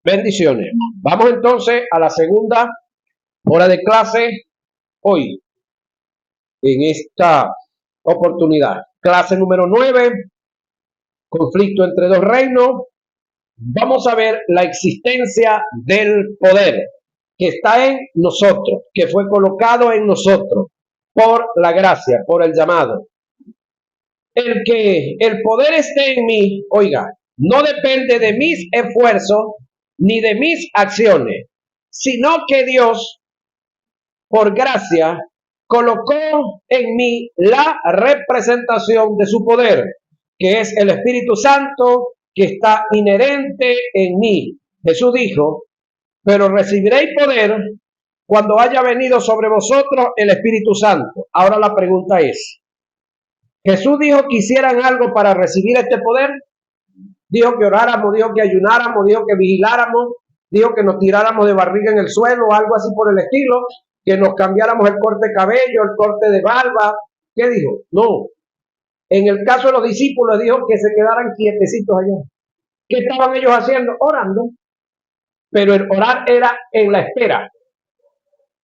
Bendiciones. Vamos entonces a la segunda hora de clase hoy, en esta oportunidad. Clase número 9, conflicto entre dos reinos. Vamos a ver la existencia del poder que está en nosotros, que fue colocado en nosotros por la gracia, por el llamado. El que el poder esté en mí, oiga, no depende de mis esfuerzos ni de mis acciones, sino que Dios, por gracia, colocó en mí la representación de su poder, que es el Espíritu Santo que está inherente en mí. Jesús dijo, pero recibiréis poder cuando haya venido sobre vosotros el Espíritu Santo. Ahora la pregunta es, ¿Jesús dijo que hicieran algo para recibir este poder? Dijo que oráramos, dijo que ayunáramos, dijo que vigiláramos, dijo que nos tiráramos de barriga en el suelo o algo así por el estilo, que nos cambiáramos el corte de cabello, el corte de barba. ¿Qué dijo? No. En el caso de los discípulos dijo que se quedaran quietecitos allá. ¿Qué estaban ellos haciendo? Orando. Pero el orar era en la espera.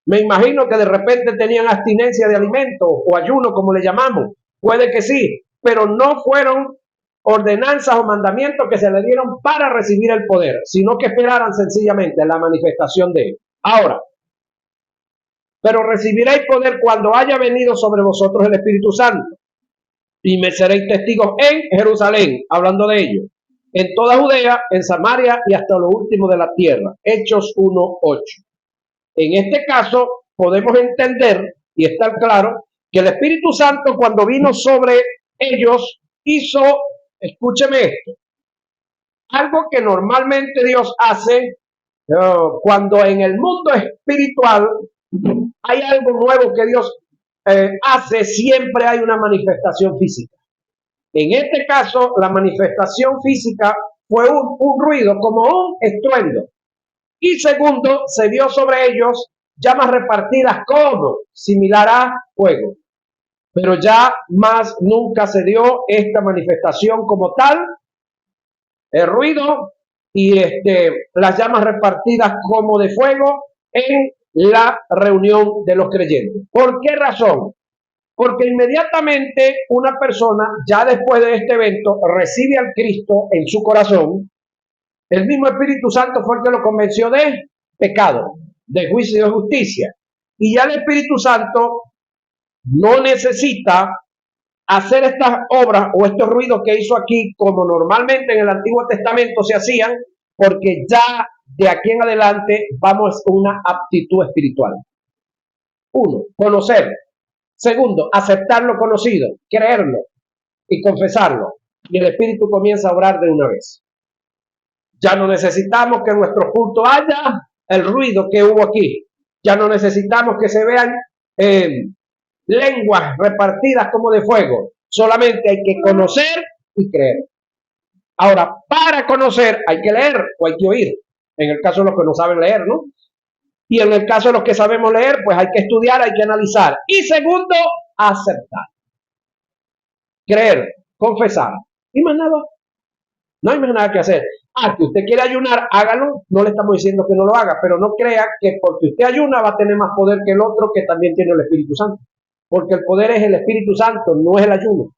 Me imagino que de repente tenían abstinencia de alimentos o ayuno, como le llamamos. Puede que sí, pero no fueron ordenanzas o mandamientos que se le dieron para recibir el poder, sino que esperaran sencillamente la manifestación de él. Ahora, pero recibiréis poder cuando haya venido sobre vosotros el Espíritu Santo, y me seréis testigos en Jerusalén, hablando de ello, en toda Judea, en Samaria y hasta lo último de la tierra. Hechos 1:8. En este caso, podemos entender y estar claro que el Espíritu Santo, cuando vino sobre ellos, hizo, escúcheme esto, algo que normalmente Dios hace cuando en el mundo espiritual hay algo nuevo que Dios hace, siempre hay una manifestación física. En este caso, la manifestación física fue un ruido, como un estruendo. Y segundo, se vio sobre ellos llamas repartidas como similar a fuego. Pero ya más nunca se dio esta manifestación como tal, el ruido y las llamas repartidas como de fuego en la reunión de los creyentes. ¿Por qué razón? Porque inmediatamente una persona, ya después de este evento, recibe al Cristo en su corazón. El mismo Espíritu Santo fue el que lo convenció de pecado, de juicio y de justicia. Y ya el Espíritu Santo no necesita hacer estas obras o estos ruidos que hizo aquí, como normalmente en el Antiguo Testamento se hacían, porque ya de aquí en adelante vamos a una aptitud espiritual. Uno, conocer. Segundo, aceptar lo conocido, creerlo y confesarlo. Y el Espíritu comienza a obrar de una vez. Ya no necesitamos que en nuestro culto haya el ruido que hubo aquí. Ya no necesitamos que se vean lenguas repartidas como de fuego. Solamente hay que conocer y creer. Ahora, para conocer hay que leer o hay que oír. En el caso de los que no saben leer, ¿no? Y en el caso de los que sabemos leer, pues hay que estudiar, hay que analizar. Y segundo, aceptar. Creer, confesar. Y más nada. No hay más nada que hacer. Que usted quiere ayunar, hágalo. No le estamos diciendo que no lo haga, pero no crea que porque usted ayuna va a tener más poder que el otro que también tiene el Espíritu Santo. Porque el poder es el Espíritu Santo, no es el ayuno.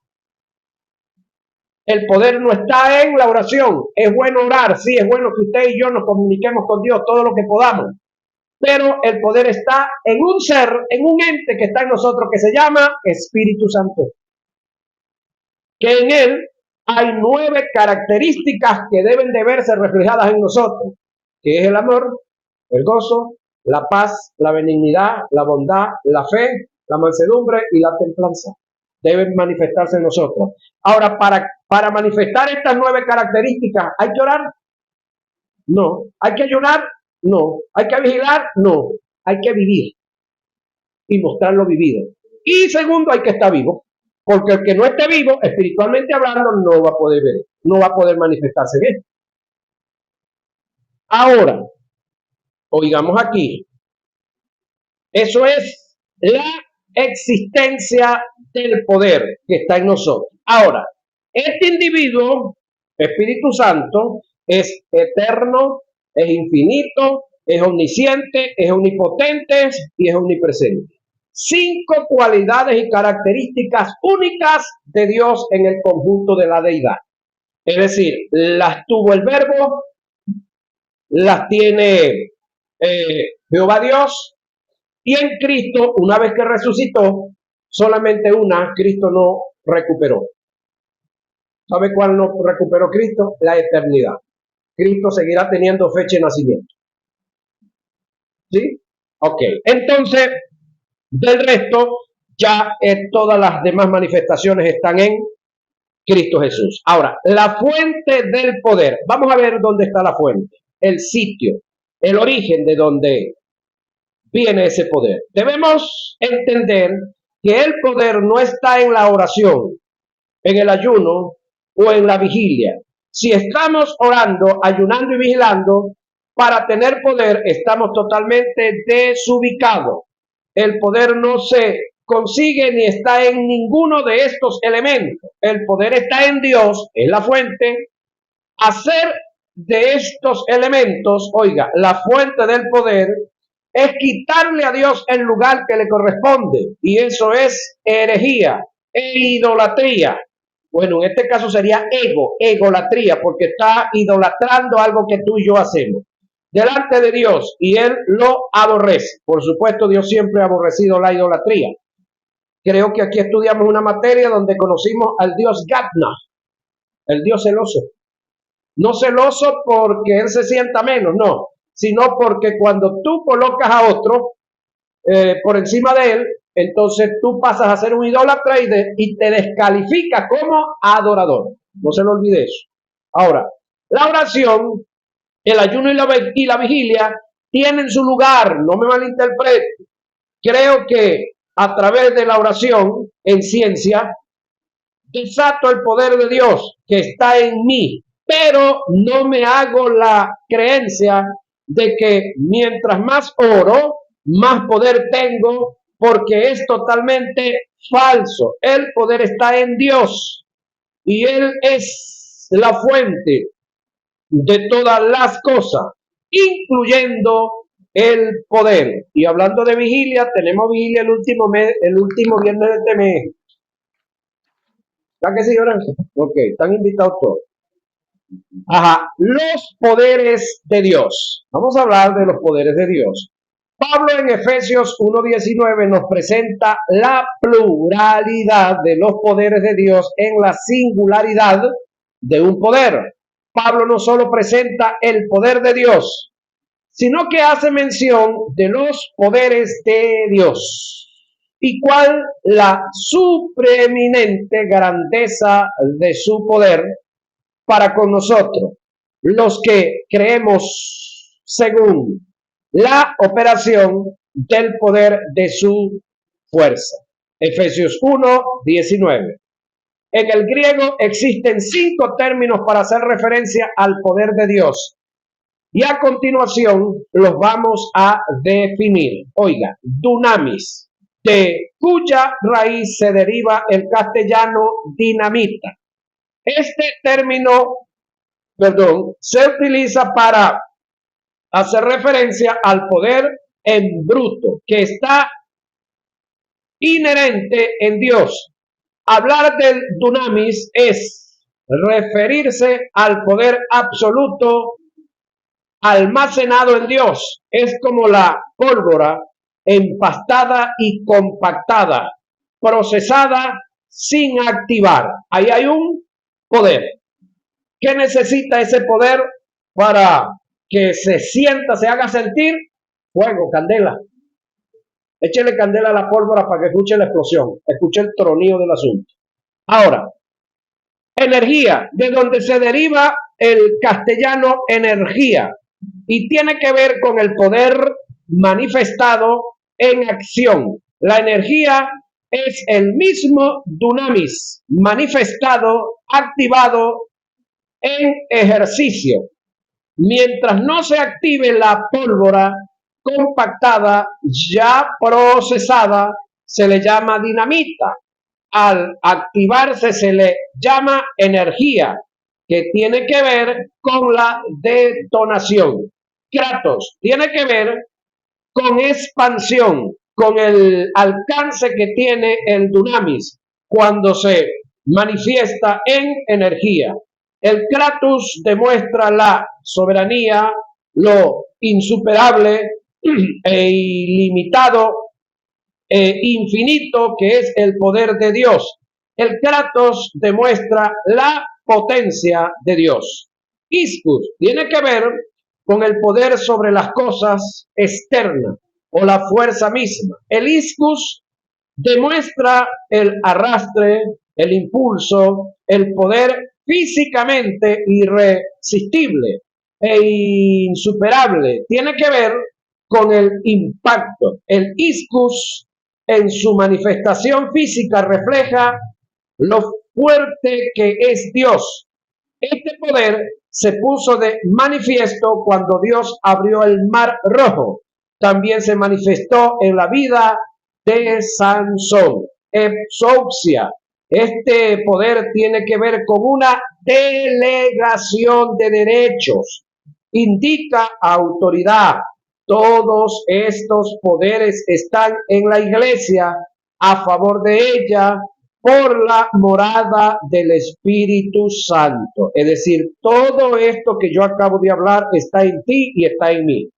El poder no está en la oración. Es bueno orar, sí, es bueno que usted y yo nos comuniquemos con Dios todo lo que podamos. Pero el poder está en un ser, en un ente que está en nosotros que se llama Espíritu Santo. Que en él hay 9 características que deben de verse reflejadas en nosotros, que es el amor, el gozo, la paz, la benignidad, la bondad, la fe, la mansedumbre y la templanza. Deben manifestarse en nosotros. Ahora, para manifestar estas 9 características, ¿hay que orar? No. ¿Hay que ayunar? No. ¿Hay que vigilar? No. Hay que vivir y mostrar lo vivido. Y segundo, hay que estar vivo. Porque el que no esté vivo, espiritualmente hablando, no va a poder ver, no va a poder manifestarse bien. Ahora, oigamos aquí, eso es la existencia del poder que está en nosotros. Ahora, este individuo, Espíritu Santo, es eterno, Es infinito, es omnisciente, es omnipotente y es omnipresente. 5 cualidades y características únicas de Dios en el conjunto de la deidad. Es decir, las tuvo el Verbo, las tiene Jehová Dios, y en Cristo, una vez que resucitó, solamente una, Cristo no recuperó. ¿Sabe cuál no recuperó Cristo? La eternidad. Cristo seguirá teniendo fecha de nacimiento. ¿Sí? Ok. Entonces, del resto, ya todas las demás manifestaciones están en Cristo Jesús. Ahora, la fuente del poder. Vamos a ver dónde está la fuente, el sitio, el origen de donde viene ese poder. Debemos entender que el poder no está en la oración, en el ayuno o en la vigilia. Si estamos orando, ayunando y vigilando para tener poder, estamos totalmente desubicados. El poder no se consigue ni está en ninguno de estos elementos. El poder está en Dios, en la fuente. Hacer de estos elementos, oiga, la fuente del poder, es quitarle a Dios el lugar que le corresponde. Y eso es herejía e idolatría. Bueno, en este caso sería egolatría, porque está idolatrando algo que tú y yo hacemos delante de Dios, y Él lo aborrece. Por supuesto, Dios siempre ha aborrecido la idolatría. Creo que aquí estudiamos una materia donde conocimos al Dios Gadna, el Dios celoso. No celoso porque Él se sienta menos, no, sino porque cuando tú colocas a otro por encima de Él, entonces tú pasas a ser un idólatra y te descalifica como adorador. No se lo olvide eso. Ahora, la oración, el ayuno y la vigilia tienen su lugar, no me malinterprete. Creo que a través de la oración en ciencia desato el poder de Dios que está en mí, pero no me hago la creencia de que mientras más oro, más poder tengo, porque es totalmente falso. El poder está en Dios y Él es la fuente de todas las cosas, incluyendo el poder. Y hablando de vigilia, tenemos vigilia el último viernes de este mes. ¿Está que señora? Ok, están invitados todos. Ajá, los poderes de Dios. Vamos a hablar de los poderes de Dios. Pablo en Efesios 1:19 nos presenta la pluralidad de los poderes de Dios en la singularidad de un poder. Pablo no solo presenta el poder de Dios, sino que hace mención de los poderes de Dios. ¿Y cuál la supreeminente grandeza de su poder para con nosotros, los que creemos según la operación del poder de su fuerza? Efesios 1:19. En el griego existen 5 términos para hacer referencia al poder de Dios. Y a continuación los vamos a definir. Oiga, dunamis, de cuya raíz se deriva el castellano dinamita. Este término, se utiliza para hacer referencia al poder en bruto, que está inherente en Dios. Hablar del dunamis es referirse al poder absoluto almacenado en Dios. Es como la pólvora empastada y compactada, procesada sin activar. Ahí hay un poder. ¿Qué necesita ese poder para que se sienta, se haga sentir? Fuego, candela. Échele candela a la pólvora para que escuche la explosión, escuche el tronido del asunto. Ahora, energía, de donde se deriva el castellano energía, y tiene que ver con el poder manifestado en acción. La energía es el mismo dunamis manifestado, activado en ejercicio. Mientras no se active la pólvora compactada, ya procesada, se le llama dinamita. Al activarse se le llama energía, que tiene que ver con la detonación. Kratos tiene que ver con expansión, con el alcance que tiene el dunamis cuando se manifiesta en energía. El Kratos demuestra la soberanía, lo insuperable e ilimitado e infinito que es el poder de Dios. El Kratos demuestra la potencia de Dios. Iscus tiene que ver con el poder sobre las cosas externas o la fuerza misma. El Iscus demuestra el arrastre, el impulso, el poder físicamente irresistible e insuperable. Tiene que ver con el impacto. El iscus en su manifestación física refleja lo fuerte que es Dios. Este poder se puso de manifiesto cuando Dios abrió el mar rojo. También se manifestó en la vida de Sansón. Exousia. Este poder tiene que ver con una delegación de derechos. Indica autoridad. Todos estos poderes están en la iglesia a favor de ella por la morada del Espíritu Santo. Es decir, todo esto que yo acabo de hablar está en ti y está en mí.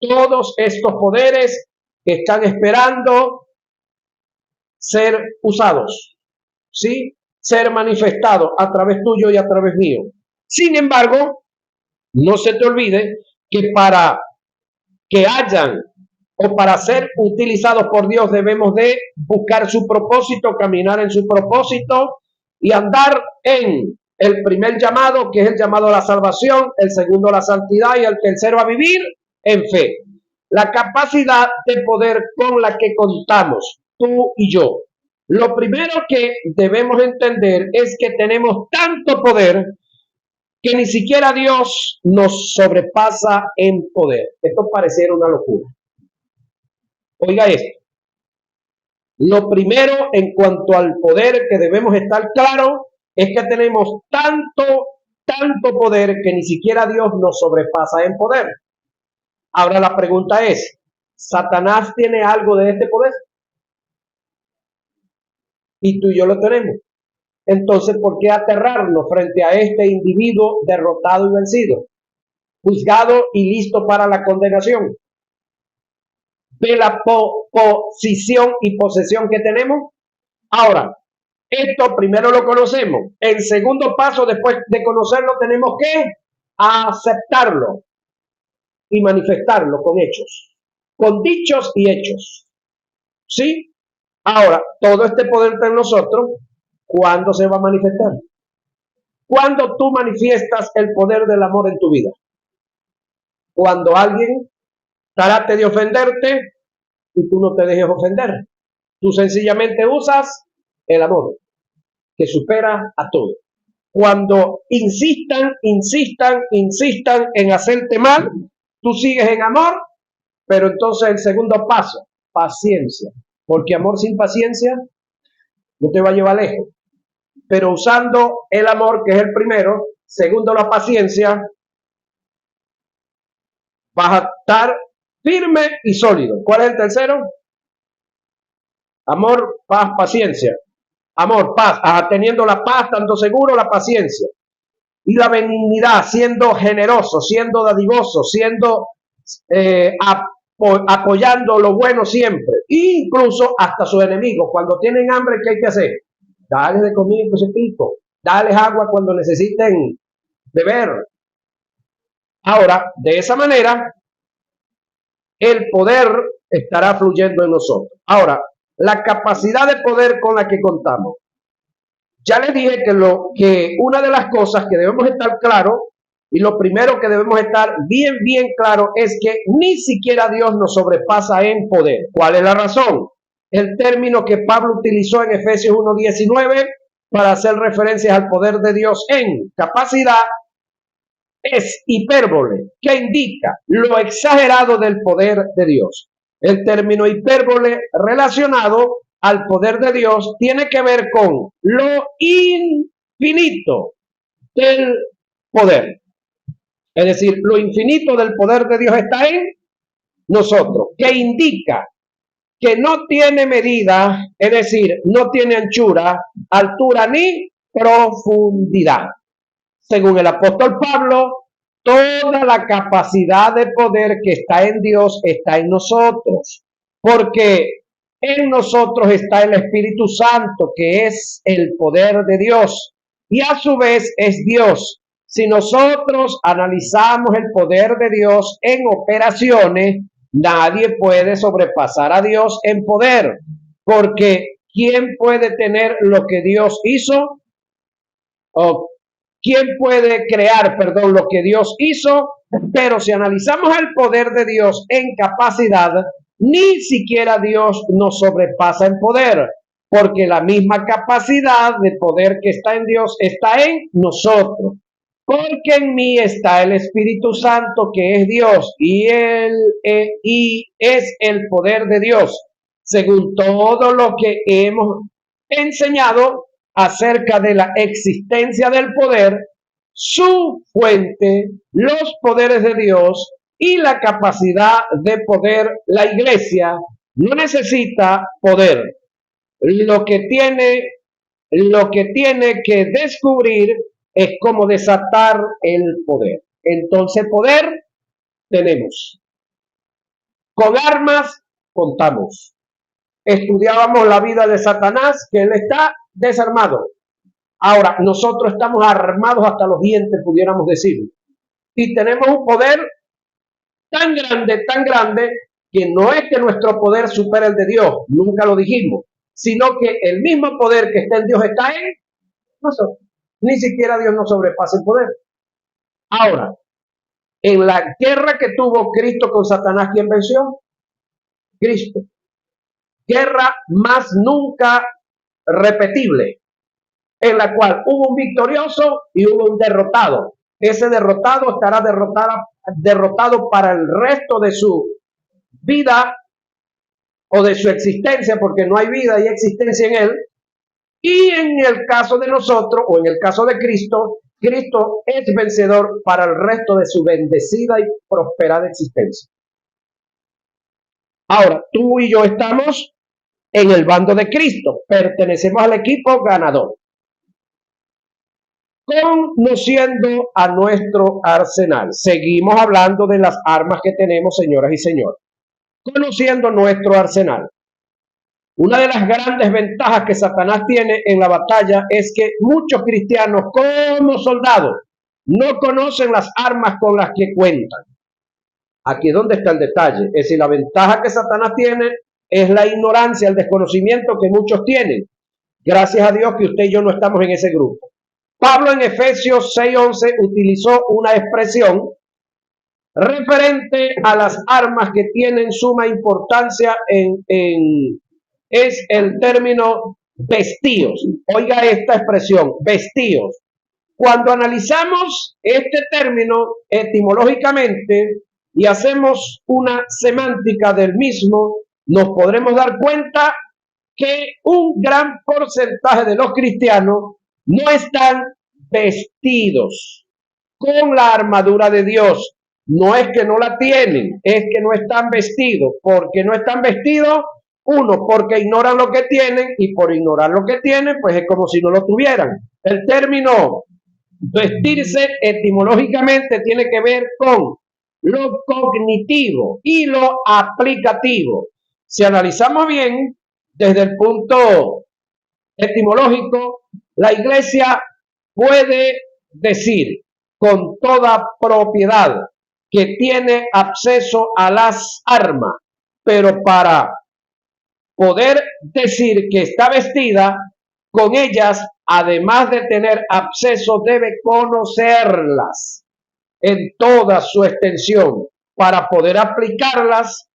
Todos estos poderes están esperando ser usados, ¿sí? Ser manifestados a través tuyo y a través mío. Sin embargo, no se te olvide que para que hayan o para ser utilizados por Dios debemos de buscar su propósito, caminar en su propósito y andar en el primer llamado, que es el llamado a la salvación, el segundo a la santidad y el tercero a vivir en fe. La capacidad de poder con la que contamos tú y yo. Lo primero que debemos entender es que tenemos tanto poder que ni siquiera Dios nos sobrepasa en poder. Esto pareciera una locura. Oiga esto. Lo primero en cuanto al poder que debemos estar claros es que tenemos tanto poder que ni siquiera Dios nos sobrepasa en poder. Ahora la pregunta es, ¿Satanás tiene algo de este poder? Y tú y yo lo tenemos. Entonces, ¿por qué aterrarnos frente a este individuo derrotado y vencido, juzgado y listo para la condenación? ¿Ve la posición y posesión que tenemos? Ahora, esto primero lo conocemos. El segundo paso, después de conocerlo, tenemos que aceptarlo y manifestarlo con hechos, con dichos y hechos. ¿Sí? Ahora, todo este poder está en nosotros. ¿Cuándo se va a manifestar? Cuando tú manifiestas el poder del amor en tu vida. Cuando alguien trate de ofenderte y tú no te dejes ofender. Tú sencillamente usas el amor que supera a todo. Cuando insistan en hacerte mal, tú sigues en amor, pero entonces el segundo paso, paciencia. Porque amor sin paciencia no te va a llevar lejos. Pero usando el amor, que es el primero, segundo la paciencia, vas a estar firme y sólido. ¿Cuál es el tercero? Amor, paz, paciencia. Amor, paz, teniendo la paz, tanto seguro la paciencia. Y la benignidad, siendo generoso, siendo dadivoso, siendo apoyando lo bueno siempre. Incluso hasta sus enemigos. Cuando tienen hambre, ¿qué hay que hacer? Dale de comida a ese pico. Dale agua cuando necesiten beber. Ahora, de esa manera, el poder estará fluyendo en nosotros. Ahora, la capacidad de poder con la que contamos. Ya les dije que una de las cosas que debemos estar claros y lo primero que debemos estar bien claro es que ni siquiera Dios nos sobrepasa en poder. ¿Cuál es la razón? El término que Pablo utilizó en Efesios 1:19 para hacer referencias al poder de Dios en capacidad es hipérbole, que indica lo exagerado del poder de Dios. El término hipérbole relacionado al poder de Dios tiene que ver con lo infinito del poder. Es decir, lo infinito del poder de Dios está en nosotros, que indica que no tiene medida, es decir, no tiene anchura, altura ni profundidad. Según el apóstol Pablo, toda la capacidad de poder que está en Dios está en nosotros, porque en nosotros está el Espíritu Santo, que es el poder de Dios, y a su vez es Dios. Si nosotros analizamos el poder de Dios en operaciones, nadie puede sobrepasar a Dios en poder, porque ¿quién puede tener lo que Dios hizo? ¿O quién puede crear, perdón, lo que Dios hizo? Pero si analizamos el poder de Dios en capacidad, ni siquiera Dios nos sobrepasa en poder, porque la misma capacidad de poder que está en Dios está en nosotros. Porque en mí está el Espíritu Santo, que es Dios, y es el poder de Dios, según todo lo que hemos enseñado acerca de la existencia del poder, su fuente, los poderes de Dios y la capacidad de poder. La iglesia no necesita poder. Lo que tiene que descubrir es cómo desatar el poder. Entonces, poder tenemos. Con armas contamos. Estudiábamos la vida de Satanás, que él está desarmado. Ahora, nosotros estamos armados hasta los dientes, pudiéramos decir. Y tenemos un poder tan grande, que no es que nuestro poder supere el de Dios, nunca lo dijimos, sino que el mismo poder que está en Dios está en nosotros. Ni siquiera Dios nos sobrepasa el poder. Ahora, en la guerra que tuvo Cristo con Satanás, ¿quién venció? Cristo. Guerra más nunca repetible, en la cual hubo un victorioso y hubo un derrotado. Ese derrotado estará derrotado para el resto de su vida o de su existencia, porque no hay vida y existencia en él. Y en el caso de nosotros, o en el caso de Cristo, Cristo es vencedor para el resto de su bendecida y prosperada existencia. Ahora, tú y yo estamos en el bando de Cristo, pertenecemos al equipo ganador, conociendo a nuestro arsenal. Seguimos hablando de las armas que tenemos, señoras y señores. Conociendo nuestro arsenal. Una de las grandes ventajas que Satanás tiene en la batalla es que muchos cristianos, como soldados, no conocen las armas con las que cuentan. Aquí es donde está el detalle. Es decir, la ventaja que Satanás tiene es la ignorancia, el desconocimiento que muchos tienen. Gracias a Dios que usted y yo no estamos en ese grupo. Pablo en Efesios 6:11 utilizó una expresión referente a las armas que tienen suma importancia es el término vestíos. Oiga esta expresión, vestíos. Cuando analizamos este término etimológicamente y hacemos una semántica del mismo, nos podremos dar cuenta que un gran porcentaje de los cristianos no están vestidos con la armadura de Dios. No es que no la tienen, es que no están vestidos. ¿Por qué no están vestidos? Uno, porque ignoran lo que tienen, y por ignorar lo que tienen, pues es como si no lo tuvieran. El término vestirse etimológicamente tiene que ver con lo cognitivo y lo aplicativo. Si analizamos bien, desde el punto etimológico, la iglesia puede decir con toda propiedad que tiene acceso a las armas, pero para poder decir que está vestida con ellas, además de tener acceso, debe conocerlas en toda su extensión para poder aplicarlas.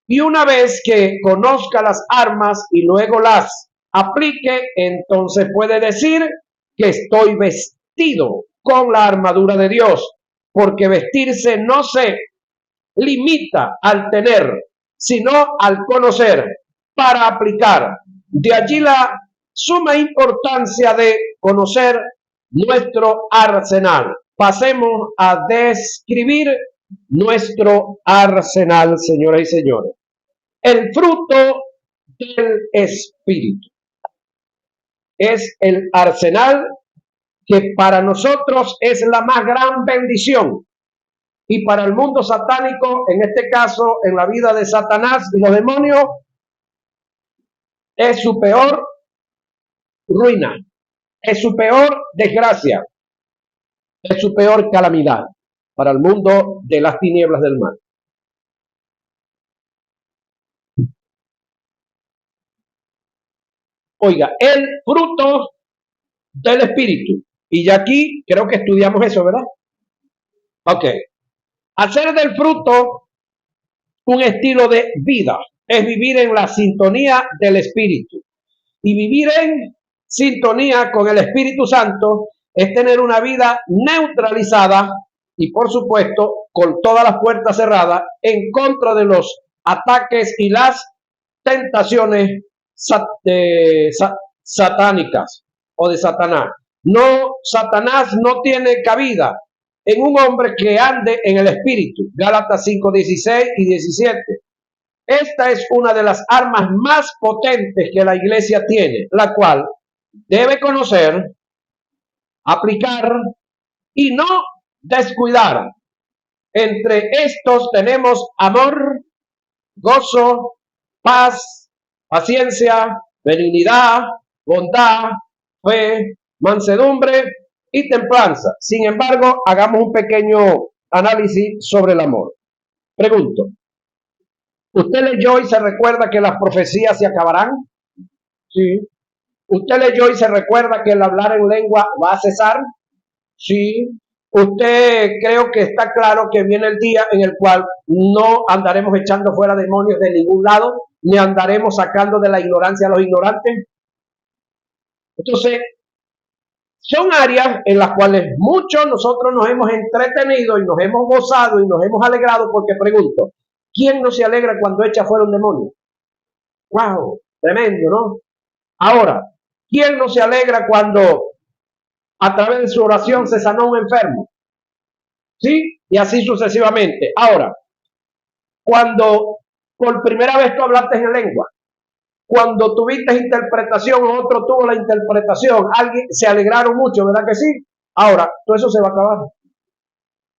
Y una vez que conozca las armas y luego las aplique, entonces puede decir que estoy vestido con la armadura de Dios, porque vestirse no se limita al tener, sino al conocer para aplicar. De allí la suma importancia de conocer nuestro arsenal. pasemos a describir nuestro arsenal, señoras y señores. El fruto del Espíritu es el arsenal que para nosotros es la más gran bendición, y para el mundo satánico, en este caso, en la vida de Satanás y los demonios, es su peor ruina, es su peor desgracia, es su peor calamidad para el mundo de las tinieblas del mal. Oiga, el fruto del Espíritu. Y ya aquí creo que estudiamos eso, ¿verdad? Ok. Hacer del fruto un estilo de vida es vivir en la sintonía del Espíritu. Y vivir en sintonía con el Espíritu Santo es tener una vida neutralizada y, por supuesto, con todas las puertas cerradas en contra de los ataques y las tentaciones satánicas o de Satanás. No, Satanás no tiene cabida en un hombre que ande en el Espíritu. Gálatas 5, 16 y 17. Esta es una de las armas más potentes que la iglesia tiene, la cual debe conocer, aplicar y no descuidar. Entre estos tenemos amor, gozo, paz, paciencia, benignidad, bondad, fe, mansedumbre y templanza. Sin embargo, hagamos un pequeño análisis sobre el amor. Pregunto, ¿usted leyó y se recuerda que las profecías se acabarán? Sí. ¿Usted leyó y se recuerda que el hablar en lengua va a cesar? Sí. Usted creo que está claro que viene el día en el cual no andaremos echando fuera demonios de ningún lado, ni andaremos sacando de la ignorancia a los ignorantes. Entonces, son áreas en las cuales muchos nosotros nos hemos entretenido y nos hemos gozado y nos hemos alegrado, porque pregunto, ¿quién no se alegra cuando echa fuera un demonio? ¡Wow! Tremendo, ¿no? Ahora, ¿quién no se alegra cuando a través de su oración se sanó un enfermo? ¿Sí? Y así sucesivamente. Ahora, cuando por primera vez tú hablaste en lengua, cuando tuviste interpretación, otro tuvo la interpretación, alguien se alegraron mucho, ¿verdad que sí? Ahora, todo eso se va a acabar.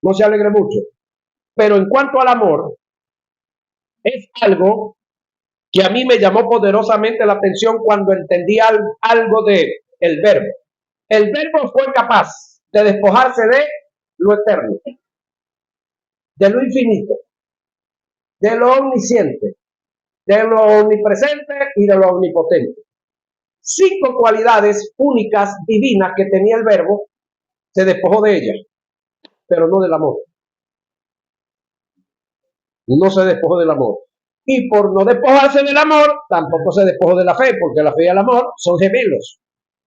No se alegre mucho. Pero en cuanto al amor, es algo que a mí me llamó poderosamente la atención cuando entendí algo de el verbo. El verbo fue capaz de despojarse de lo eterno, de lo infinito, de lo omnisciente, de lo omnipresente y de lo omnipotente. 5 cualidades únicas, divinas que tenía el verbo, se despojó de ellas, pero no del amor. No se despojó del amor. Y por no despojarse del amor, tampoco se despojó de la fe, porque la fe y el amor son gemelos.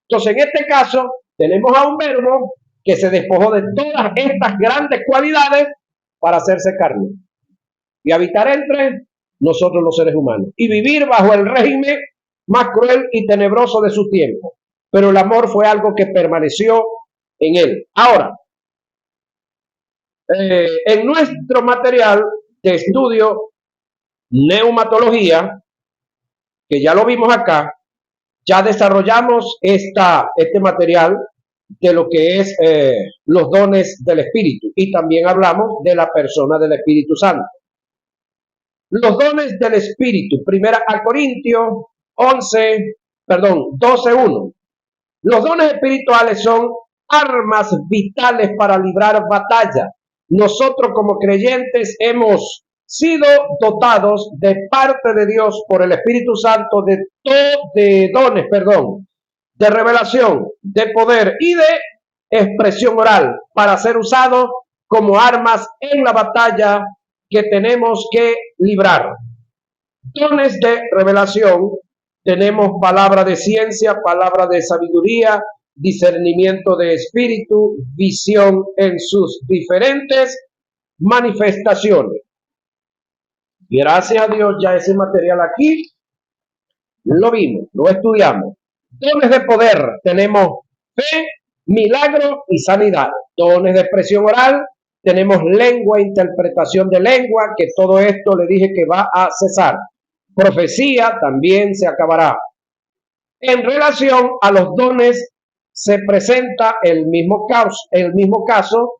Entonces, en este caso, tenemos a un verbo que se despojó de todas estas grandes cualidades para hacerse carne y habitar entre nosotros los seres humanos y vivir bajo el régimen más cruel y tenebroso de su tiempo. Pero el amor fue algo que permaneció en él. Ahora, en nuestro material de estudio, neumatología, que ya lo vimos acá, ya desarrollamos este material de lo que es los dones del Espíritu, y también hablamos de la persona del Espíritu Santo. Los dones del Espíritu, primera a Corintios 12:1. Los dones espirituales son armas vitales para librar batalla. Nosotros como creyentes hemos sido dotados de parte de Dios por el Espíritu Santo de dones, de revelación, de poder y de expresión oral para ser usados como armas en la batalla que tenemos que librar. Dones de revelación, tenemos palabra de ciencia, palabra de sabiduría, discernimiento de espíritu, visión en sus diferentes manifestaciones. Gracias a Dios, ya ese material aquí lo vimos, lo estudiamos. Dones de poder, tenemos fe, milagro y sanidad. Dones de expresión oral, tenemos lengua, interpretación de lengua, que todo esto le dije que va a cesar. Profecía también se acabará. En relación a los dones, se presenta el mismo caso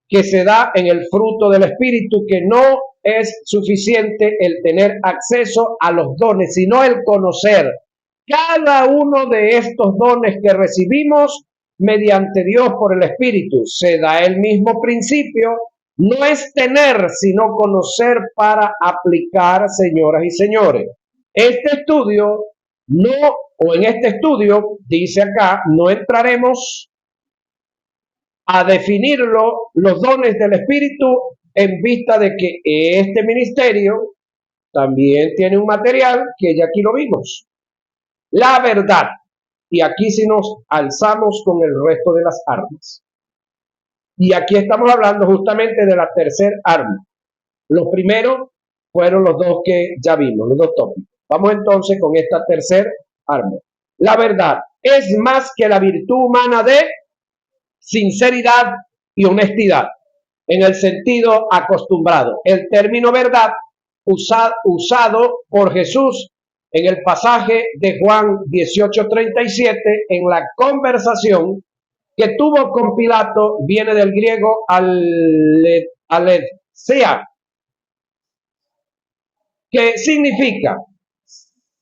que se da en el fruto del Espíritu, que no es suficiente el tener acceso a los dones, sino el conocer cada uno de estos dones que recibimos mediante Dios por el Espíritu. Se da el mismo principio, no es tener, sino conocer para aplicar, señoras y señores. Este estudio no, o en este estudio, dice acá, no entraremos a definirlo, los dones del Espíritu, en vista de que este ministerio también tiene un material que ya aquí lo vimos. La verdad. Y aquí sí nos alzamos con el resto de las armas. Y aquí estamos hablando justamente de la tercera arma. Los primeros fueron los dos que ya vimos, los dos tópicos. Vamos entonces con esta tercera arma. La verdad es más que la virtud humana de sinceridad y honestidad, en el sentido acostumbrado. El término verdad usado por Jesús en el pasaje de Juan 18:37, en la conversación que tuvo con Pilato, viene del griego aletheia, que significa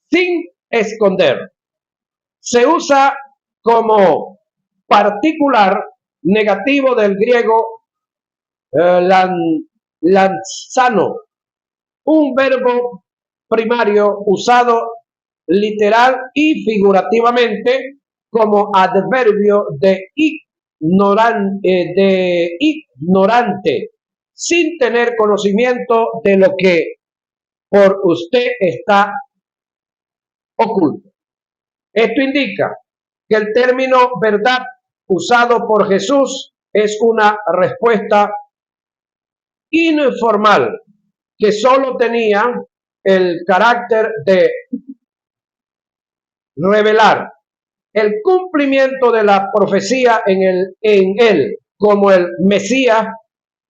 sin esconder. Se usa como particular negativo del griego lanzano, un verbo primario usado literal y figurativamente como adverbio de ignorante, sin tener conocimiento de lo que por usted está oculto. Esto indica que el término verdad usado por Jesús es una respuesta informal que solo tenía el carácter de revelar el cumplimiento de la profecía en él como el Mesías,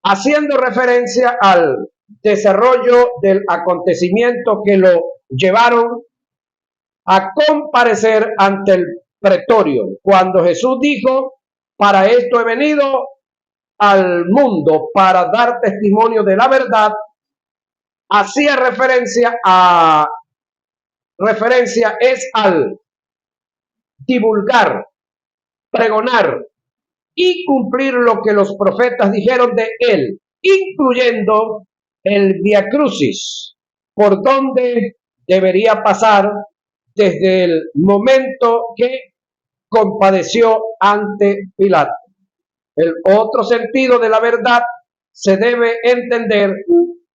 haciendo referencia al desarrollo del acontecimiento que lo llevaron a comparecer ante el pretorio, cuando Jesús dijo: para esto he venido al mundo, para dar testimonio de la verdad. Hacía referencia es al divulgar, pregonar y cumplir lo que los profetas dijeron de él, incluyendo el Via Crucis, por donde debería pasar desde el momento que compadeció ante Pilato. El otro sentido de la verdad se debe entender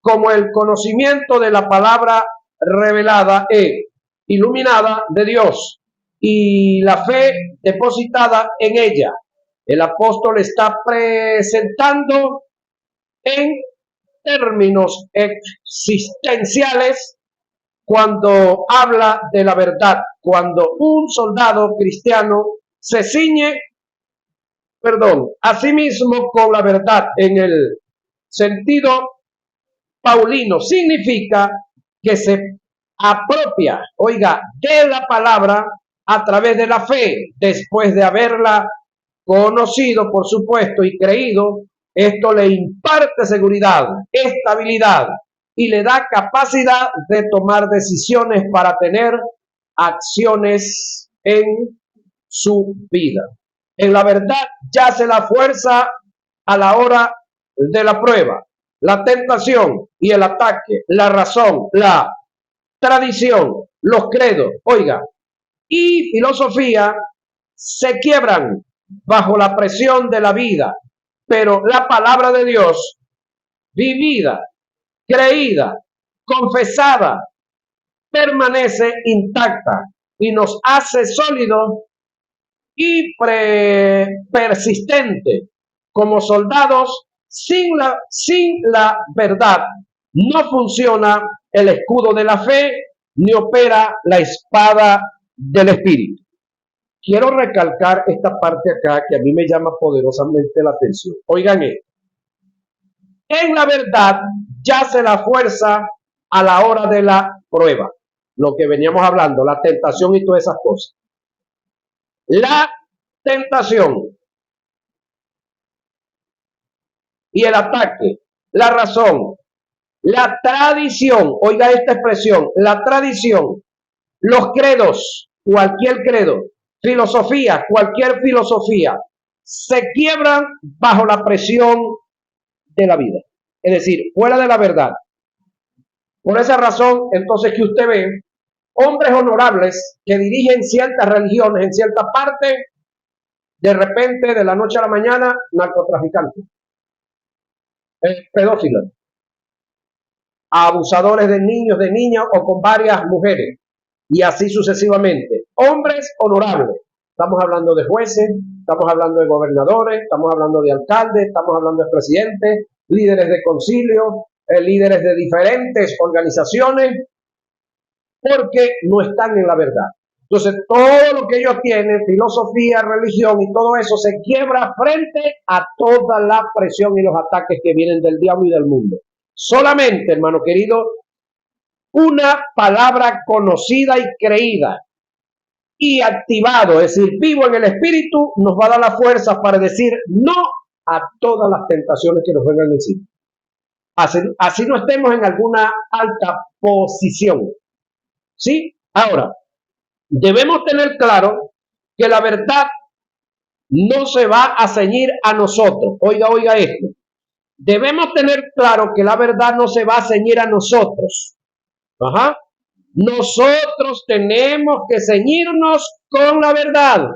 como el conocimiento de la palabra revelada e iluminada de Dios y la fe depositada en ella. El apóstol está presentando en términos existenciales cuando habla de la verdad. Cuando un soldado cristiano se ciñe, a sí mismo con la verdad en el sentido paulino, significa que se apropia, de la palabra a través de la fe, después de haberla conocido, por supuesto, y creído. Esto le imparte seguridad, estabilidad y le da capacidad de tomar decisiones para tener acciones en su vida. En la verdad yace la fuerza a la hora de la prueba, la tentación y el ataque, la razón, la tradición, los credos, y filosofía se quiebran bajo la presión de la vida, pero la palabra de Dios, vivida, creída, confesada, permanece intacta y nos hace sólidos y persistente como soldados. Sin la verdad no funciona el el escudo de la fe, ni opera la espada del Espíritu. quiero recalcar esta parte acá que a mí me llama poderosamente la atención. Oigan esto. En la verdad yace la fuerza a la hora de la prueba. Lo que veníamos hablando, la tentación y todas esas cosas. La tentación y el ataque, la razón, la tradición, oiga esta expresión, la tradición, los credos, cualquier credo, filosofía, cualquier filosofía, se quiebran bajo la presión de la vida. Es decir, fuera de la verdad. Por esa razón, entonces, que usted ve hombres honorables que dirigen ciertas religiones en cierta parte, de repente, de la noche a la mañana, narcotraficantes, pedófilos, abusadores de niños, de niñas o con varias mujeres, y así sucesivamente. Hombres honorables. Estamos hablando de jueces, estamos hablando de gobernadores, estamos hablando de alcaldes, estamos hablando de presidentes, líderes de concilio, líderes de diferentes organizaciones, porque no están en la verdad. Entonces, todo lo que ellos tienen, filosofía, religión y todo eso, se quiebra frente a toda la presión y los ataques que vienen del diablo y del mundo. Solamente, hermano querido, una palabra conocida y creída y activado, es decir, vivo en el espíritu, nos va a dar la fuerza para decir no a todas las tentaciones que nos vengan encima. Así no estemos en alguna alta posición. ¿Sí? Ahora, debemos tener claro que la verdad no se va a ceñir a nosotros. Oiga esto. Debemos tener claro que la verdad no se va a ceñir a nosotros. Ajá. Nosotros tenemos que ceñirnos con la verdad.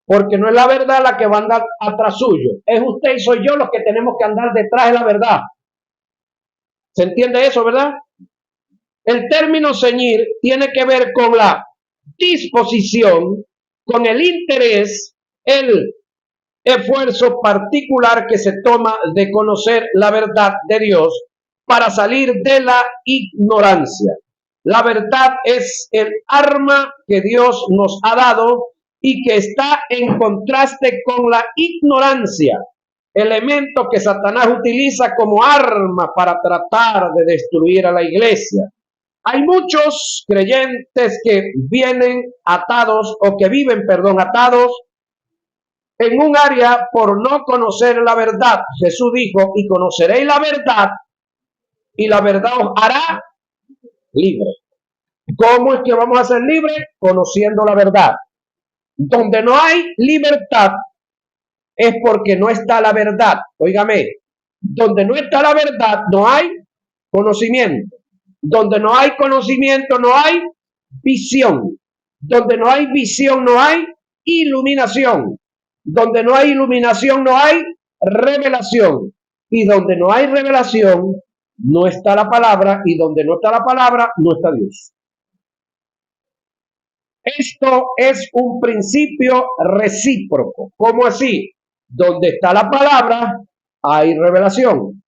Porque no es la verdad la que va a andar atrás suyo. Es usted y soy yo los que tenemos que andar detrás de la verdad. ¿Se entiende eso, verdad? El término ceñir tiene que ver con la disposición, con el interés, el esfuerzo particular que se toma de conocer la verdad de Dios para salir de la ignorancia. La verdad es el arma que Dios nos ha dado y que está en contraste con la ignorancia, elemento que Satanás utiliza como arma para tratar de destruir a la iglesia. Hay muchos creyentes que vienen atados o que viven, atados en un área por no conocer la verdad. Jesús dijo, y conoceréis y la verdad os hará libre. ¿Cómo es que vamos a ser libres? Conociendo la verdad. Donde no hay libertad es porque no está la verdad. Óigame, donde no está la verdad no hay conocimiento. Donde no hay conocimiento no hay visión. Donde no hay visión no hay iluminación. Donde no hay iluminación no hay revelación. Y donde no hay revelación no está la palabra. Y donde no está la palabra no está Dios. Esto es un principio recíproco. ¿Cómo así? Donde está la palabra hay revelación.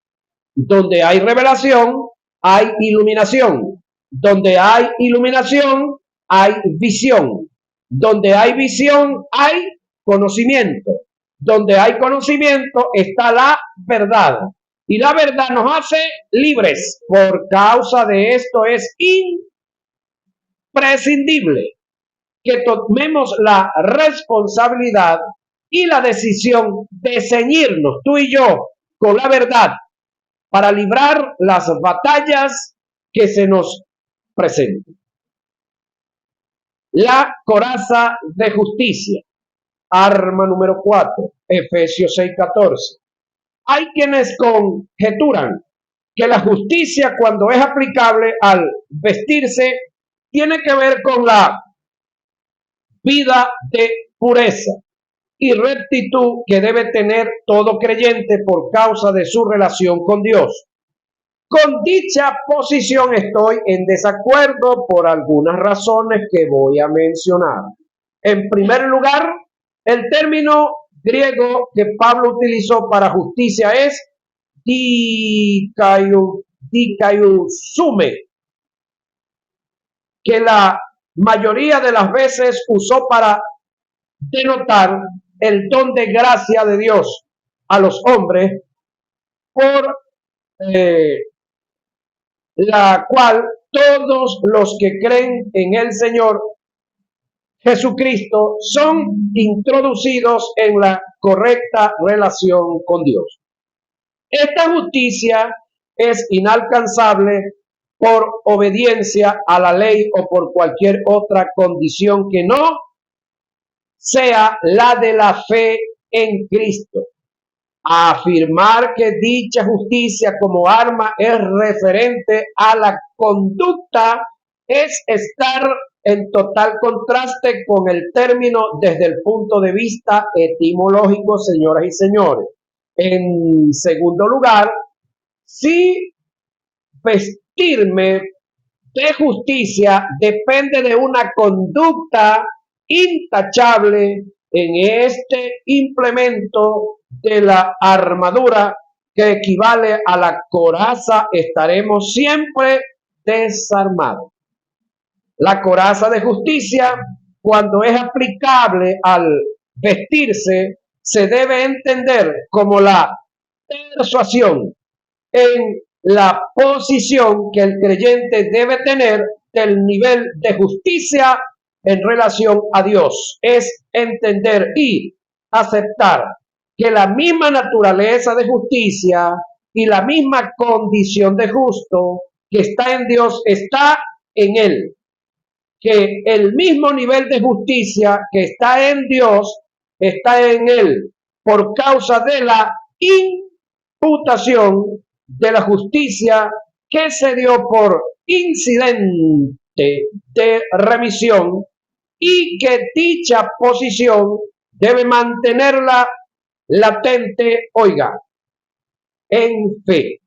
Donde hay revelación hay iluminación. Donde hay iluminación hay visión. Donde hay visión hay conocimiento. Donde hay conocimiento está la verdad. Y la verdad nos hace libres. Por causa de esto es imprescindible que tomemos la responsabilidad y la decisión de ceñirnos, tú y yo, con la verdad para librar las batallas que se nos presenten. La coraza de justicia, arma número 4, Efesios 6:14. Hay quienes conjeturan que la justicia, cuando es aplicable al vestirse, tiene que ver con la vida de pureza y rectitud que debe tener todo creyente por causa de su relación con Dios. Con dicha posición estoy en desacuerdo por algunas razones que voy a mencionar. En primer lugar, el término griego que Pablo utilizó para justicia es dikaiosune, que la mayoría de las veces usó para denotar el don de gracia de Dios a los hombres, por eh, la cual todos los que creen en el Señor Jesucristo son introducidos en la correcta relación con Dios. Esta justicia es inalcanzable por obediencia a la ley o por cualquier otra condición que no sea la de la fe en Cristo. Afirmar que dicha justicia como arma es referente a la conducta es estar en total contraste con el término desde el punto de vista etimológico, señoras y señores. En segundo lugar, si vestirme de justicia depende de una conducta intachable en este implemento de la armadura que equivale a la coraza, estaremos siempre desarmados. La coraza de justicia, cuando es aplicable al vestirse, se debe entender como la persuasión en la posición que el creyente debe tener del nivel de justicia en relación a Dios. Es entender y aceptar que la misma naturaleza de justicia y la misma condición de justo que está en Dios está en él. Que el mismo nivel de justicia que está en Dios está en él por causa de la imputación de la justicia que se dio por incidente de remisión, y que dicha posición debe mantenerla latente, oiga, en fe.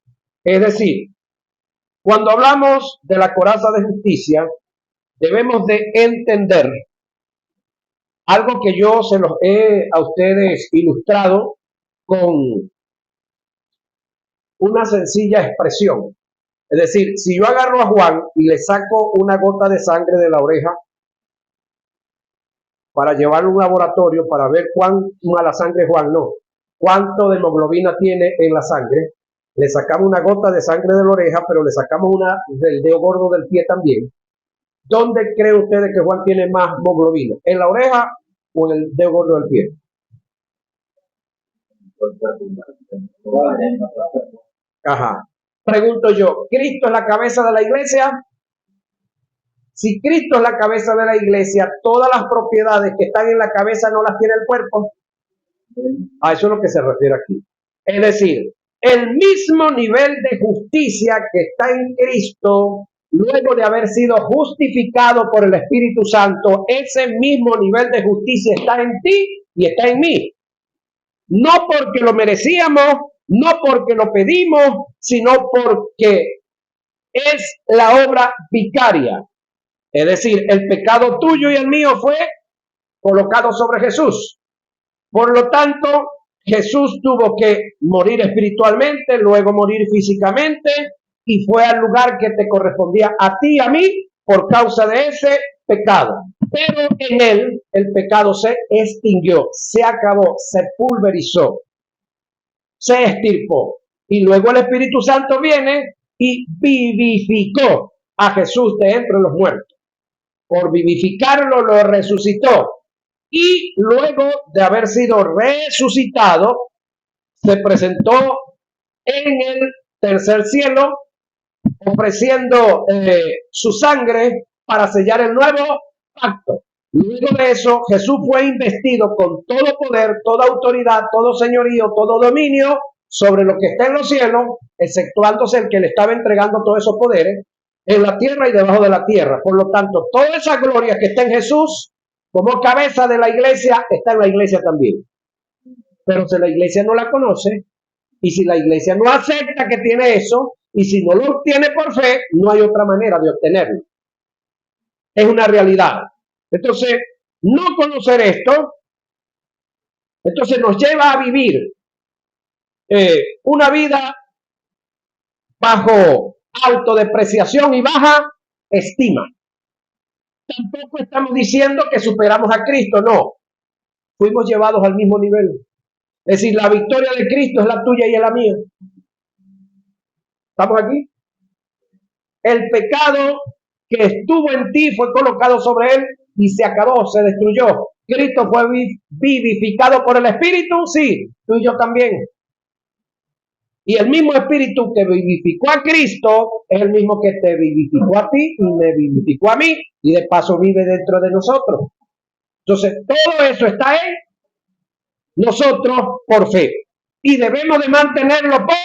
Es decir, cuando hablamos de la coraza de justicia, debemos de entender algo que yo se los he a ustedes ilustrado con una sencilla expresión. Es decir, si yo agarro a Juan y le saco una gota de sangre de la oreja para llevarlo a un laboratorio para ver cuán mala sangre Juan, no, cuánto de hemoglobina tiene en la sangre, le sacamos una gota de sangre de la oreja, pero le sacamos una del dedo gordo del pie también. ¿Dónde creen ustedes que Juan tiene más hemoglobina? ¿En la oreja o en el dedo gordo del pie? Ajá. Pregunto yo, ¿Cristo es la cabeza de la iglesia? Si Cristo es la cabeza de la iglesia, todas las propiedades que están en la cabeza no las tiene el cuerpo. A eso es lo que se refiere aquí. Es decir, el mismo nivel de justicia que está en Cristo, luego de haber sido justificado por el Espíritu Santo, ese mismo nivel de justicia está en ti y está en mí. No porque lo merecíamos, no porque lo pedimos, sino porque es la obra vicaria. Es decir, el pecado tuyo y el mío fue colocado sobre Jesús. Por lo tanto, Jesús tuvo que morir espiritualmente, luego morir físicamente, y fue al lugar que te correspondía a ti y a mí por causa de ese pecado. Pero en él el pecado se extinguió, se acabó, se pulverizó, se extirpó. Y luego el Espíritu Santo viene y vivificó a Jesús de entre los muertos. Por vivificarlo lo resucitó. Y luego de haber sido resucitado, se presentó en el tercer cielo, ofreciendo su sangre para sellar el nuevo pacto. Luego de eso, Jesús fue investido con todo poder, toda autoridad, todo señorío, todo dominio sobre lo que está en los cielos, exceptuándose el que le estaba entregando todos esos poderes en la tierra y debajo de la tierra. Por lo tanto, toda esa gloria que está en Jesús como cabeza de la iglesia, está en la iglesia también. Pero si la iglesia no la conoce, y si la iglesia no acepta que tiene eso, y si no lo obtiene por fe, no hay otra manera de obtenerlo. Es una realidad. Entonces, no conocer esto, entonces nos lleva a vivir una vida bajo autodepreciación y baja estima. Tampoco estamos diciendo que superamos a Cristo, no. Fuimos llevados al mismo nivel. Es decir, la victoria de Cristo es la tuya y es la mía. ¿Estamos aquí? El pecado que estuvo en ti fue colocado sobre él y se acabó, se destruyó. Cristo fue vivificado por el Espíritu, sí, tú y yo también. Y el mismo Espíritu que vivificó a Cristo es el mismo que te vivificó a ti y me vivificó a mí y de paso vive dentro de nosotros. Entonces, todo eso está en nosotros por fe. Y debemos de mantenerlo por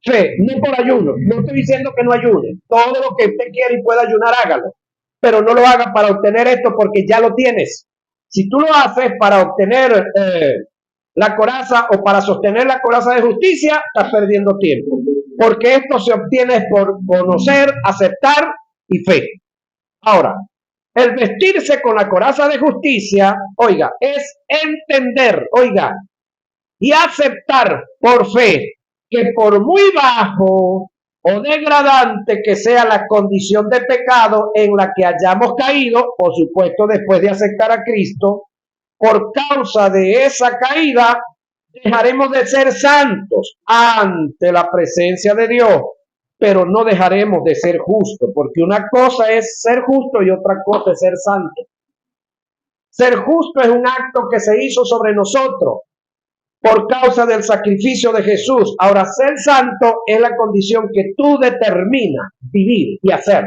fe, no por ayuno. No estoy diciendo que no ayune. Todo lo que usted quiera y pueda ayunar, hágalo. Pero no lo haga para obtener esto porque ya lo tienes. Si tú lo haces para obtener la coraza o para sostener la coraza de justicia, estás perdiendo tiempo. Porque esto se obtiene por conocer, aceptar y fe. Ahora, el vestirse con la coraza de justicia, oiga, es entender, oiga, y aceptar por fe que por muy bajo o degradante que sea la condición de pecado en la que hayamos caído, por supuesto después de aceptar a Cristo, por causa de esa caída dejaremos de ser santos ante la presencia de Dios, pero no dejaremos de ser justos, porque una cosa es ser justo y otra cosa es ser santo. Ser justo es un acto que se hizo sobre nosotros por causa del sacrificio de Jesús. Ahora, ser santo es la condición que tú determinas vivir y hacer.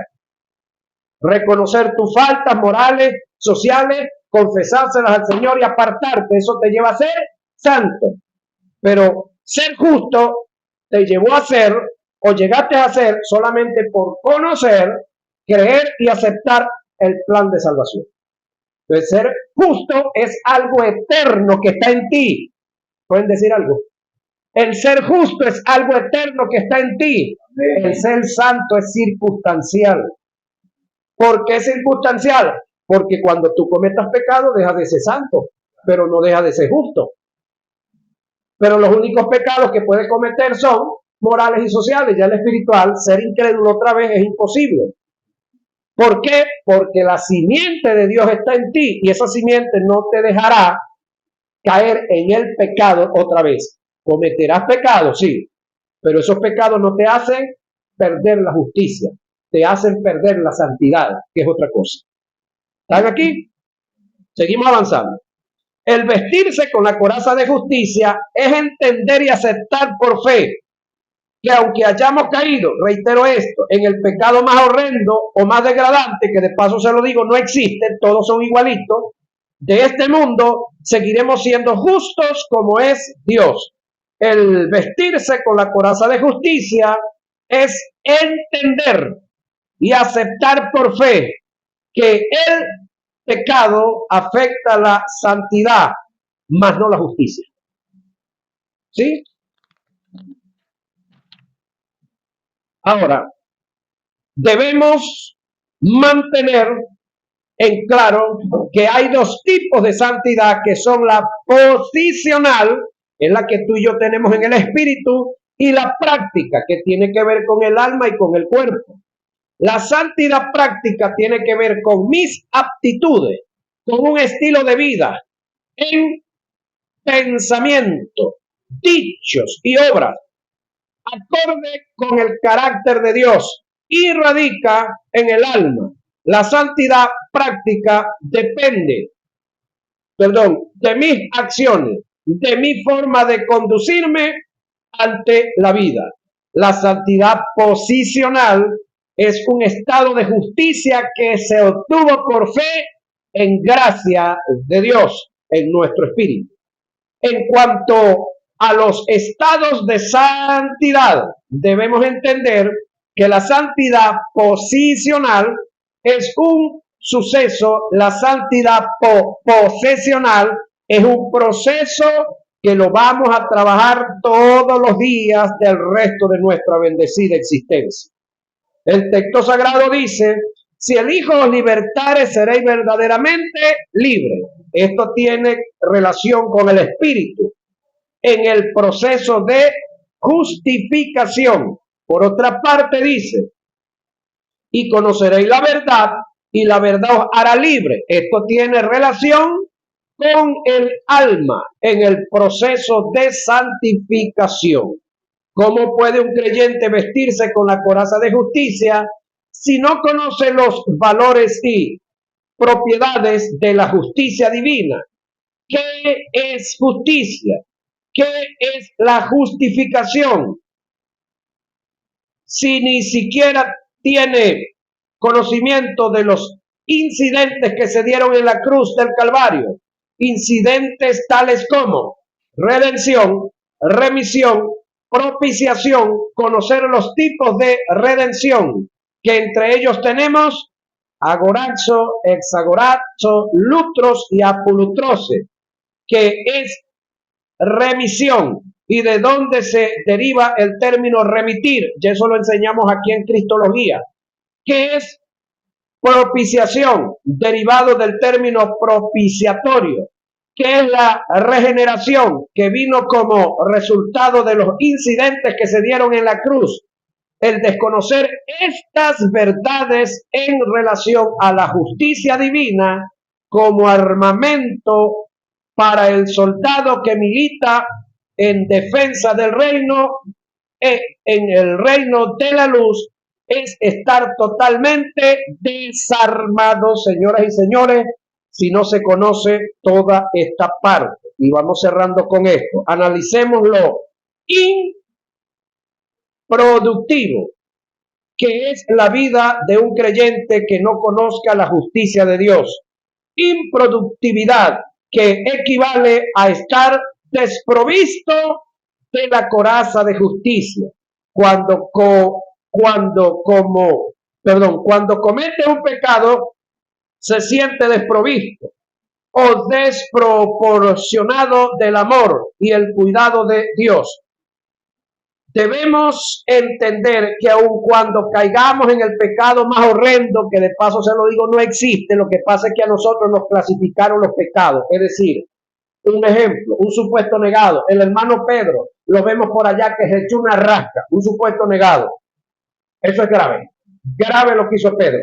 Reconocer tus faltas morales, sociales, confesárselas al Señor y apartarte. Eso te lleva a ser santo. Pero ser justo te llevó a ser o llegaste a ser solamente por conocer, creer y aceptar el plan de salvación. Entonces, ser justo es algo eterno que está en ti. ¿Pueden decir algo? El ser justo es algo eterno que está en ti. El ser santo es circunstancial. ¿Por qué es circunstancial? Porque cuando tú cometas pecado, dejas de ser santo, pero no dejas de ser justo. Pero los únicos pecados que puedes cometer son morales y sociales. Ya el espiritual, ser incrédulo otra vez es imposible. ¿Por qué? Porque la simiente de Dios está en ti y esa simiente no te dejará caer en el pecado otra vez. Cometerás pecados, sí, pero esos pecados no te hacen perder la justicia, te hacen perder la santidad, que es otra cosa. ¿Están aquí? Seguimos avanzando. El vestirse con la coraza de justicia es entender y aceptar por fe que aunque hayamos caído, reitero esto, en el pecado más horrendo o más degradante, que de paso se lo digo, no existe, todos son igualitos, de este mundo seguiremos siendo justos como es Dios. El vestirse con la coraza de justicia es entender y aceptar por fe que el pecado afecta la santidad, mas no la justicia. ¿Sí? Ahora, debemos mantener en claro que hay dos tipos de santidad que son la posicional, en la que tú y yo tenemos en el espíritu, y la práctica, que tiene que ver con el alma y con el cuerpo. La santidad práctica tiene que ver con mis aptitudes, con un estilo de vida, en pensamiento, dichos y obras, acorde con el carácter de Dios y radica en el alma. La santidad práctica depende, de mis acciones, de mi forma de conducirme ante la vida. La santidad posicional es un estado de justicia que se obtuvo por fe en gracia de Dios en nuestro espíritu. En cuanto a los estados de santidad, debemos entender que la santidad posicional es un suceso, la santidad posesional es un proceso que lo vamos a trabajar todos los días del resto de nuestra bendecida existencia. El texto sagrado dice: si el Hijo os libertare, seréis verdaderamente libres. Esto tiene relación con el Espíritu en el proceso de justificación. Por otra parte dice: y conoceréis la verdad, y la verdad os hará libre. Esto tiene relación con el alma en el proceso de santificación. ¿Cómo puede un creyente vestirse con la coraza de justicia si no conoce los valores y propiedades de la justicia divina? ¿Qué es justicia? ¿Qué es la justificación? Si ni siquiera tiene conocimiento de los incidentes que se dieron en la cruz del Calvario, incidentes tales como redención, remisión, propiciación, conocer los tipos de redención, que entre ellos tenemos agorazo, exagorazo, lutros y apulutrose, que es remisión. ¿Y de dónde se deriva el término remitir? Y eso lo enseñamos aquí en Cristología. ¿Qué es propiciación? Derivado del término propiciatorio. ¿Qué es la regeneración? Que vino como resultado de los incidentes que se dieron en la cruz. El desconocer estas verdades en relación a la justicia divina como armamento para el soldado que milita en defensa del reino, en el reino de la luz, es estar totalmente desarmado, señoras y señores, si no se conoce toda esta parte. Y vamos cerrando con esto. Analicemos lo improductivo que es la vida de un creyente que no conozca la justicia de Dios. Improductividad, que equivale a estar desprovisto de la coraza de justicia. Cuando comete un pecado, se siente desprovisto o desproporcionado del amor y el cuidado de Dios. Debemos entender que aun cuando caigamos en el pecado más horrendo, que de paso se lo digo, no existe, lo que pasa es que a nosotros nos clasificaron los pecados. Es decir, un ejemplo, un supuesto negado. El hermano Pedro, lo vemos por allá que se echó una rasca, un supuesto negado. Eso es grave. Grave lo que hizo Pedro.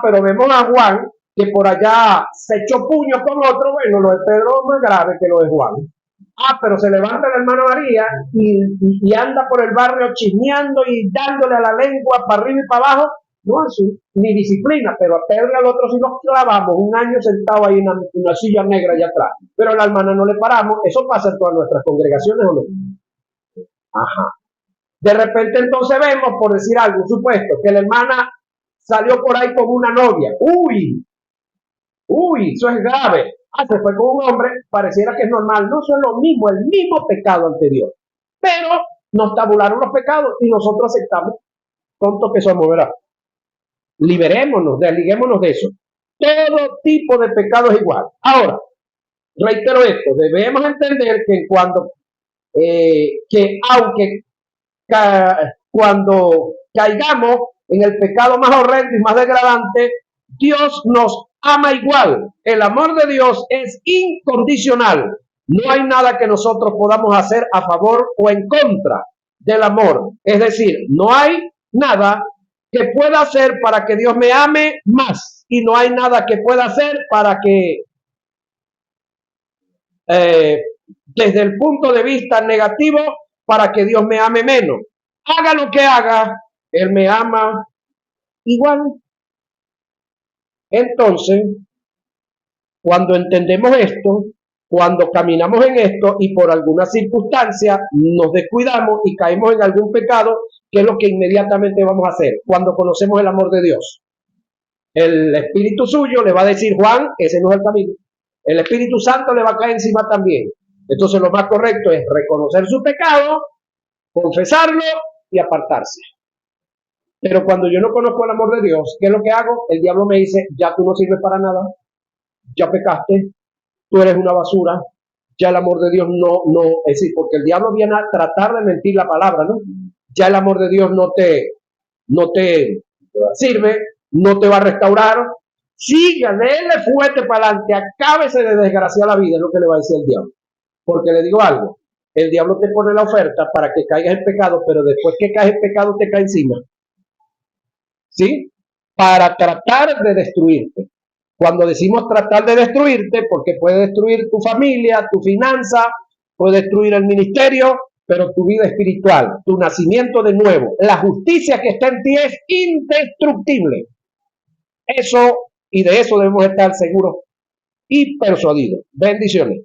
Pero vemos a Juan, que por allá se echó puño con otro. Bueno, lo de Pedro es más grave que lo de Juan. Pero se levanta la hermana María y anda por el barrio chismeando y dándole a la lengua para arriba y para abajo. No es ni disciplina, pero a Pedro y al otro sí nos clavamos un año sentado ahí en una silla negra allá atrás. Pero a la hermana no le paramos. Eso pasa en todas nuestras congregaciones, ¿o no? Ajá. De repente entonces vemos, por decir algo, un supuesto, que la hermana salió por ahí con una novia. Uy, eso es grave. Se fue con un hombre, pareciera que es normal. No, eso es lo mismo, el mismo pecado anterior. Pero nos tabularon los pecados y nosotros aceptamos. Tontos que somos, ¿verdad? Liberémonos, desliguémonos de eso. Todo tipo de pecado es igual. Ahora, reitero esto, debemos entender que cuando caigamos en el pecado más horrendo y más degradante, Dios nos ama igual. El amor de Dios es incondicional. No hay nada que nosotros podamos hacer a favor o en contra del amor. Es decir, no hay nada que pueda hacer para que Dios me ame más. Y no hay nada que pueda hacer para que, desde el punto de vista negativo, para que Dios me ame menos. Haga lo que haga, Él me ama igual. Entonces, cuando entendemos esto, cuando caminamos en esto y por alguna circunstancia nos descuidamos y caemos en algún pecado, ¿qué es lo que inmediatamente vamos a hacer? Cuando conocemos el amor de Dios, el Espíritu suyo le va a decir: Juan, ese no es el camino. El Espíritu Santo le va a caer encima también. Entonces lo más correcto es reconocer su pecado, confesarlo y apartarse. Pero cuando yo no conozco el amor de Dios, ¿qué es lo que hago? El diablo me dice: ya tú no sirves para nada, ya pecaste, tú eres una basura, ya el amor de Dios no, es decir, porque el diablo viene a tratar de mentir la palabra, ¿no? Ya el amor de Dios no te sirve, no te va a restaurar. Siga, déle fuerte para adelante, acábese de desgraciar la vida, es lo que le va a decir el diablo. Porque le digo algo, el diablo te pone la oferta para que caigas en pecado, pero después que caes en pecado te cae encima. ¿Sí? para tratar de destruirte. Cuando decimos tratar de destruirte, porque puede destruir tu familia, tu finanza, puede destruir el ministerio, pero tu vida espiritual, tu nacimiento de nuevo, la justicia que está en ti es indestructible. Eso, y de eso debemos estar seguros y persuadidos. Bendiciones.